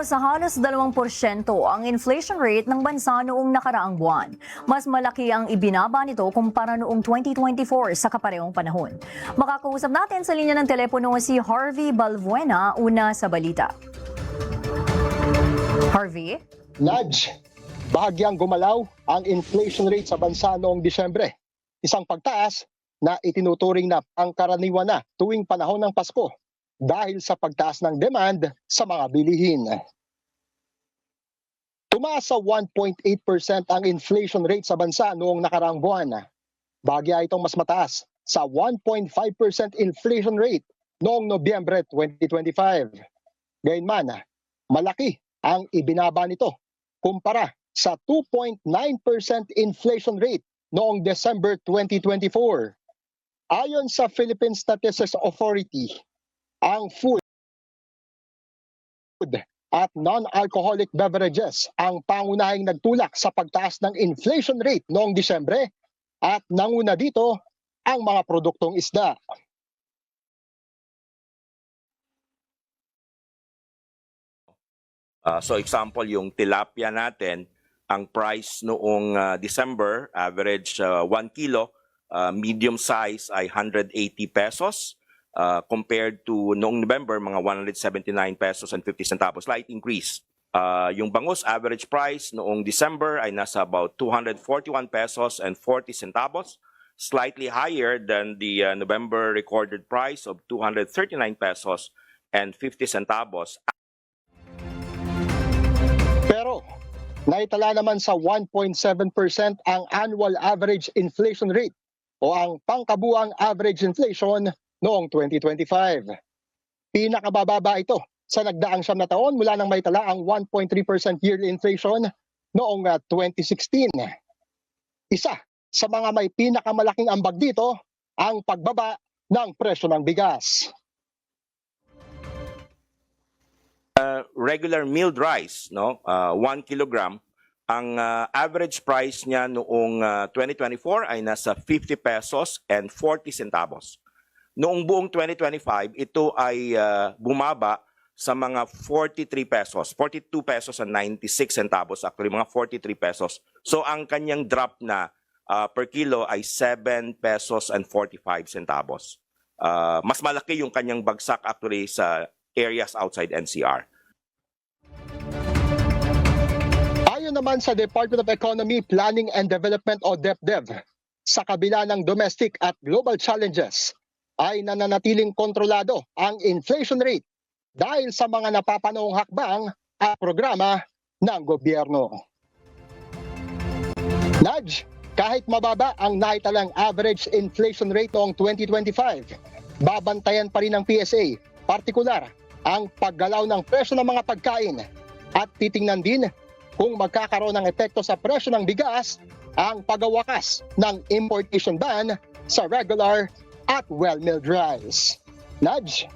sa halos 2% ang inflation rate ng bansa noong nakaraang buwan. Mas malaki ang ibinaba nito kumpara noong 2024 sa kaparehong panahon. Makakausap natin sa linya ng telepono si Harvey Balbuena, una sa balita. Harvey? Nudge, bahagyang gumalaw ang inflation rate sa bansa noong Disyembre. Isang pagtaas na itinuturing na pangkaraniwan na tuwing panahon ng Pasko dahil sa pagtaas ng demand sa mga bilihin. Tumaas sa 1.8% ang inflation rate sa bansa noong nakaraang buwan. Bahagya itong mas mataas sa 1.5% inflation rate noong Nobyembre 2025. Gayunman, malaki ang ibinaba nito kumpara sa 2.9% inflation rate noong December 2024. Ayon sa Philippine Statistics Authority, ang food at non-alcoholic beverages ang pangunahing nagtulak sa pagtaas ng inflation rate noong Disyembre at nanguna dito ang mga produktong isda. So example, yung tilapia natin, ang price noong December, average 1 kilo, medium size ay 180 pesos. Compared to noong November, mga 179 pesos and 50 centavos, slight increase. Yung bangus average price noong December ay nasa about 241 pesos and 40 centavos, slightly higher than the November recorded price of 239 pesos and 50 centavos. Pero naitala naman sa 1.7% ang annual average inflation rate o ang pangkabuang average inflation noong 2025. Pinakabababa ito sa nagdaang 9 na taon mula nang maitala ang 1.3% yearly inflation noong 2016. Isa sa mga may pinakamalaking ambag dito ang pagbaba ng presyo ng bigas. Regular milled rice, no, 1 kilogram, ang average price niya noong 2024 ay nasa 50 pesos and 40 centavos. Noong buong 2025, ito ay bumaba sa mga 43 pesos, 42 pesos and 96 centavos, actually mga 43 pesos. So ang kanyang drop na per kilo ay 7 pesos and 45 centavos. Mas malaki yung kanyang bagsak actually sa areas outside NCR. Ayon naman sa Department of Economy, Planning and Development o DepDev, sa kabila ng domestic at global challenges, ay nananatiling kontrolado ang inflation rate dahil sa mga napapanahong hakbang at programa ng gobyerno. Nudge, kahit mababa ang naitalang average inflation rate noong 2025, babantayan pa rin ng PSA, partikular ang paggalaw ng presyo ng mga pagkain at titingnan din kung magkakaroon ng epekto sa presyo ng bigas ang pagwawakas ng importation ban sa regular at well-milled rice. Nudge?